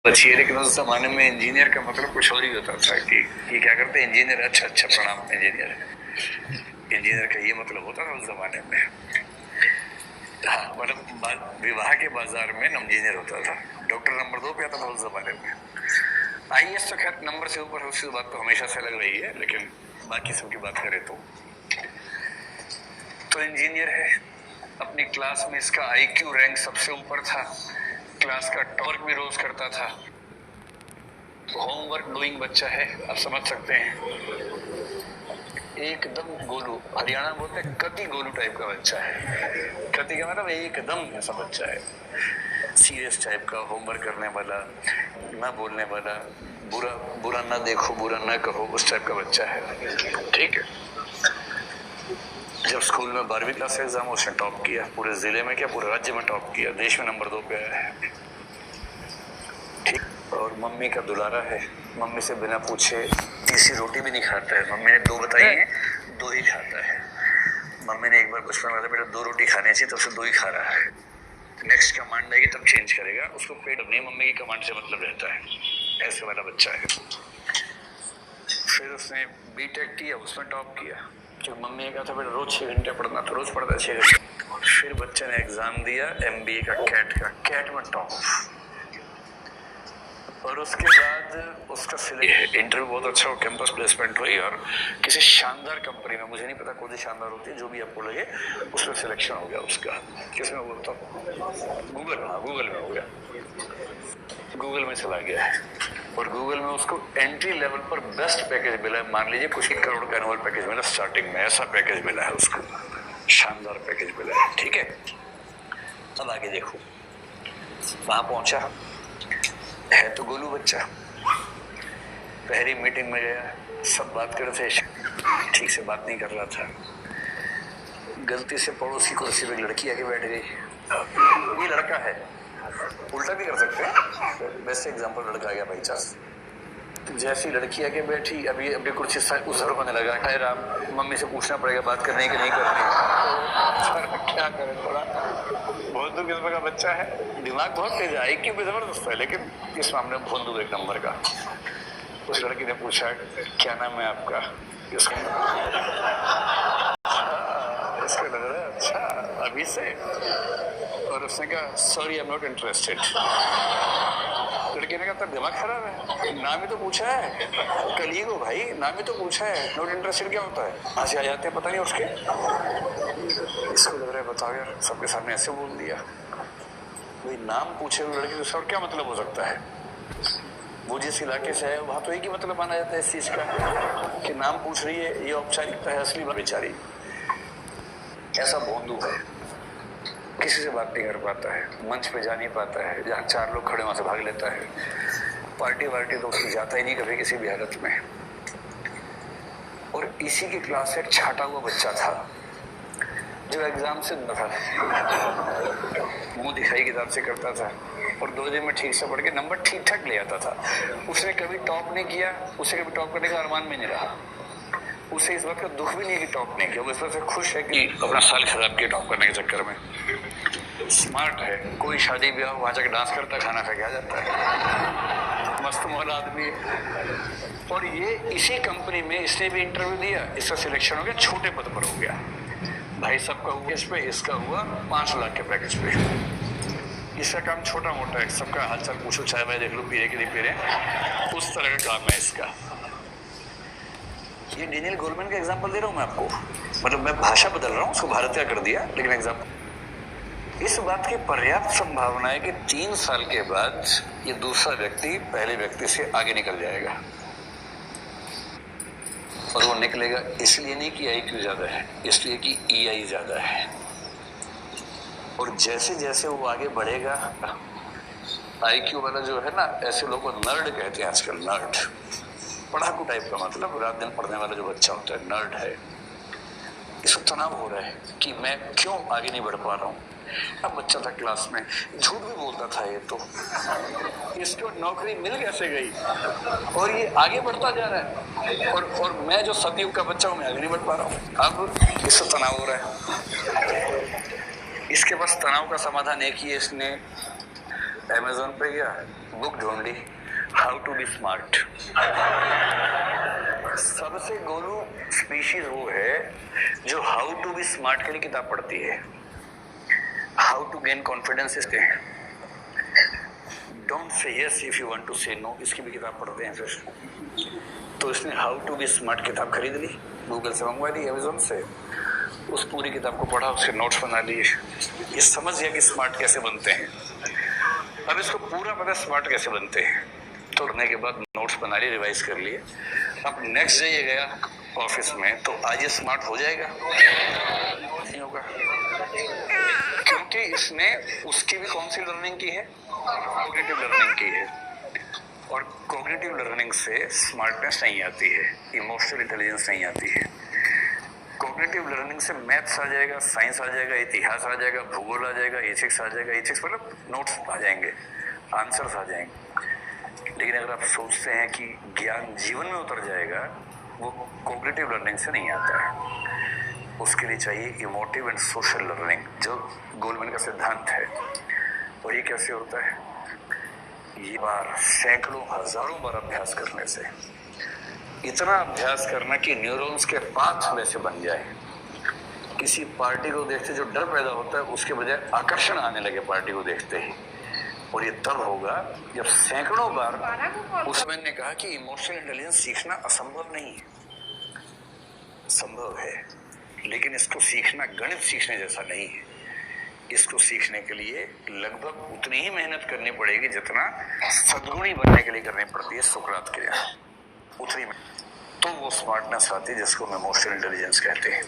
अच्छी है, लेकिन उस जमाने में इंजीनियर का मतलब कुछ और ही होता था कि ये क्या करते हैं इंजीनियर, अच्छा अच्छा प्रणाम इंजीनियर है। इंजीनियर का ये मतलब होता था उस जमाने में। हाँ, मतलब विवाह के बाजार में इंजीनियर होता था, डॉक्टर नंबर 2 पे आता था उस जमाने में। आईएएस तो खैर नंबर से ऊपर, उसकी बात तो हमेशा से लग रही है, लेकिन बाकी सबकी बात करें तो इंजीनियर है। अपनी क्लास में इसका आईक्यू रैंक सबसे ऊपर था, क्लास का टॉर्क भी रोज करता था, होमवर्क डूइंग बच्चा है, आप समझ सकते हैं। एकदम गोलू, हरियाणा बोलते हैं कति गोलू टाइप का बच्चा है। कति का मतलब एकदम ऐसा बच्चा है, सीरियस टाइप का, होमवर्क करने वाला, ना बोलने वाला, बुरा बुरा ना देखो, बुरा ना कहो, उस टाइप का बच्चा है। ठीक है। जब स्कूल में 12वीं क्लास का एग्जाम उसने टॉप किया, पूरे जिले में क्या पूरे राज्य में टॉप किया, देश में नंबर 2 पे आया है। ठीक। और मम्मी का दुलारा है, मम्मी से बिना पूछे तीसरी रोटी भी नहीं खाता है। मम्मी ने 2 बताई है, 2 ही खाता है। मम्मी ने एक बार बचपन में बेटा 2 रोटी खानी चाहिए, तब से 2 ही खा रहा है। नेक्स्ट कमांड आएगी तब चेंज करेगा, उसको पेट अपनी मम्मी की कमांड से मतलब रहता है। ऐसे वाला बच्चा है। फिर उसने बीटेक किया, उसमें टॉप किया, जो मम्मी ने कहा था बेटा रोज 6 घंटे पढ़ना, तो रोज पढ़ता 6 घंटे। फिर बच्चे ने एग्जाम दिया एमबीए का, कैट में टॉप। और उसके बाद उसका इंटरव्यू बहुत अच्छा हो, कैंपस प्लेसमेंट हुई और किसी शानदार कंपनी में, मुझे नहीं पता कौन सी शानदार होती है, जो भी आपको लगे, उसमें सिलेक्शन हो गया उसका। किसमें हुआ था? गूगल। हाँ, गूगल में हो गया, गूगल में चला गया है। और गूगल में उसको एंट्री लेवल पर बेस्ट पैकेज मिला है, मान लीजिए कुछ 1 करोड़ का एनुअल पैकेज मिला स्टार्टिंग में, ऐसा पैकेज मिला है उसको, शानदार पैकेज मिला है। ठीक है। अब आगे देखो, वहां पहुंचा है तो गोलू बच्चा, पहली मीटिंग में गया, सब बात कर रहे थे, ठीक से बात नहीं कर रहा था, गलती से पड़ोसी कुर्सी पे लड़की आके बैठ गई। ये लड़का है, उल्टा भी कर सकते हैं, वैसे एग्जांपल लड़का आ गया भाई चास। जैसी लड़की आके बैठी, अभी कुर्सी उधर होने लगा, है राम, मम्मी से पूछना पड़ेगा बात करने की नहीं करनी। क्या करें, थोड़ा भोंदू किस्म का बच्चा है, दिमाग बहुत तेज है, आईक्यू भी जबरदस्त है, लेकिन इस मामले में भोंदू 1 नंबर का। उस लड़की ने पूछा क्या नाम है आपका? इसको लग रहा है अच्छा अभी से, और उसने कहा sorry I am not interested. लड़के ने कहा तेरा दिमाग खराब है, नाम ही तो पूछा है, कलीग हो भाई, नाम ही तो पूछा है, नॉट इंटरेस्टेड क्या होता है? वहां से आ जाते हैं पता नहीं उसके। इसको लग रहा है बताओ यार, सबके सामने ऐसे बोल दिया भाई, नाम पूछे हुए लड़के को और क्या मतलब हो सकता है? वो जिस इलाके से है वहां तो एक ही मतलब माना जाता है इस चीज का कि नाम पूछ रही है, ये औपचारिकता है, असली बेचारी ऐसा भोंदू है, किसी से बात नहीं कर पाता है, मंच पे जा नहीं पाता है, जहाँ 4 लोग खड़े वहां से भाग लेता है, पार्टी वार्टी तो उसकी जाता ही नहीं कभी किसी भी हालत में। और इसी की क्लास से एक छाटा हुआ बच्चा था जो एग्जाम से था, मुंह दिखाई किताब से करता था और 2 दिन में ठीक से पढ़ के नंबर ठीक ठाक ले आता था। उसने कभी टॉप नहीं किया, उसे कभी टॉप करने का अरमान में नहीं रहा, उसे इस बात का दुख भी नहीं कि टॉप नहीं किया, वो इस बात से खुश है कि अपना साल खराब किया टॉप करने के चक्कर में। स्मार्ट है, कोई शादी ब्याह वहां जाकर डांस करता, खाना खा के आ जाता है, मस्त मौल आदमी। और ये इसी कंपनी में इसने भी इंटरव्यू दिया, इसका सिलेक्शन हो गया, छोटे पद पर हो गया। भाई सबका हुआ इस पे, इसका हुआ 5 लाख के पैकेज पे। इसका काम छोटा मोटा है, सबका हालचाल पूछो, चाय वाय देख लो, पी रहे कि नहीं पी रहे, उस तरह का काम है इसका। ये डेनियल गोलमैन का एग्जांपल दे रहा हूं मैं आपको, मतलब मैं भाषा बदल रहा हूं, उसको भारतीय कर दिया, लेकिन एग्जांपल इस बात की पर्याप्त संभावना है कि 3 साल के बाद ये दूसरा व्यक्ति पहले व्यक्ति से आगे निकल जाएगा। और वो निकलेगा इसलिए नहीं कि आईक्यू ज्यादा है, इसलिए कि ईआई ज्यादा है। और जैसे जैसे वो आगे बढ़ेगा, आईक्यू वाला जो है ना, ऐसे लोगों को नर्ड कहते हैं आजकल, नर्ड, पढ़ाकू टाइप का, मतलब रात दिन पढ़ने वाला जो बच्चा होता है, नर्ड है। इसको तनाव हो रहा है कि मैं क्यों आगे नहीं बढ़ पा रहा हूँ। अब बच्चा था क्लास में, झूठ भी बोलता था ये तो, इसको नौकरी मिल कैसे गई और ये आगे बढ़ता जा रहा है, और मैं जो सतयुग का बच्चा हूँ मैं आगे नहीं बढ़ पा रहा हूँ। अब इसको तनाव हो रहा है, इसके पास तनाव का समाधान एक ही है, इसने अमेज़न पे गया, बुक ढूंढ ली, हाउ टू बी स्मार्ट। सबसे गोलू स्पीशीज वो है जो हाउ टू बी स्मार्ट के लिए किताब पढ़ती है। हाउ टू गेन कॉन्फिडेंस इसके हैं, don't say yes if you want to say no, इसकी भी किताब पढ़ते हैं फिर। तो इसने हाउ टू बी स्मार्ट किताब खरीद ली, गूगल से मंगवा ली, अमेज़न से, उस पूरी किताब को पढ़ा, उसके नोट्स बना लिए, ये समझ गया कि स्मार्ट कैसे बनते हैं। अब इसको पूरा पता स्मार्ट कैसे बनते हैं, तो पढ़ने के बाद नोट्स बना लिए, रिवाइज कर लिए। अब नेक्स्ट डे ये गया ऑफिस में, तो आज ये स्मार्ट हो जाएगा? नहीं होगा, क्योंकि इसने उसकी भी कौन सी लर्निंग की है, कॉग्निटिव लर्निंग की है। और कॉग्निटिव लर्निंग से स्मार्टनेस नहीं आती है, इमोशनल इंटेलिजेंस नहीं आती है। कॉग्निटिव लर्निंग से मैथ्स आ जाएगा, साइंस आ जाएगा, इतिहास आ जाएगा, भूगोल आ जाएगा, एथिक्स आ जाएगा, एथिक्स मतलब नोट्स आ जाएंगे, आंसर्स आ जाएंगे। लेकिन अगर आप सोचते हैं कि ज्ञान जीवन में उतर जाएगा, वो कॉग्निटिव लर्निंग से नहीं आता है। उसके लिए चाहिए इमोटिव एंड सोशल लर्निंग, जो गोलमैन का सिद्धांत है। और ये कैसे होता है? ये बार सैकड़ों हजारों बार अभ्यास करने से, इतना अभ्यास करना कि न्यूरॉन्स के पाथ वैसे बन जाए। किसी पार्टी को देखते जो डर पैदा होता है, उसके बजाय आकर्षण आने लगे पार्टी को देखते ही। और ये तब होगा जब सैकड़ों बार। उसमें ने कहा कि इमोशनल इंटेलिजेंस सीखना असंभव नहीं है, संभव है, लेकिन इसको सीखना गणित सीखने जैसा नहीं है। इसको सीखने के लिए लगभग उतनी ही मेहनत करनी पड़ेगी जितना सद्गुणी बनने के लिए करनी पड़ती है सुकरात के लिए, उतनी। तो वो स्मार्टनेस आती है जिसको हम इमोशनल इंटेलिजेंस कहते हैं।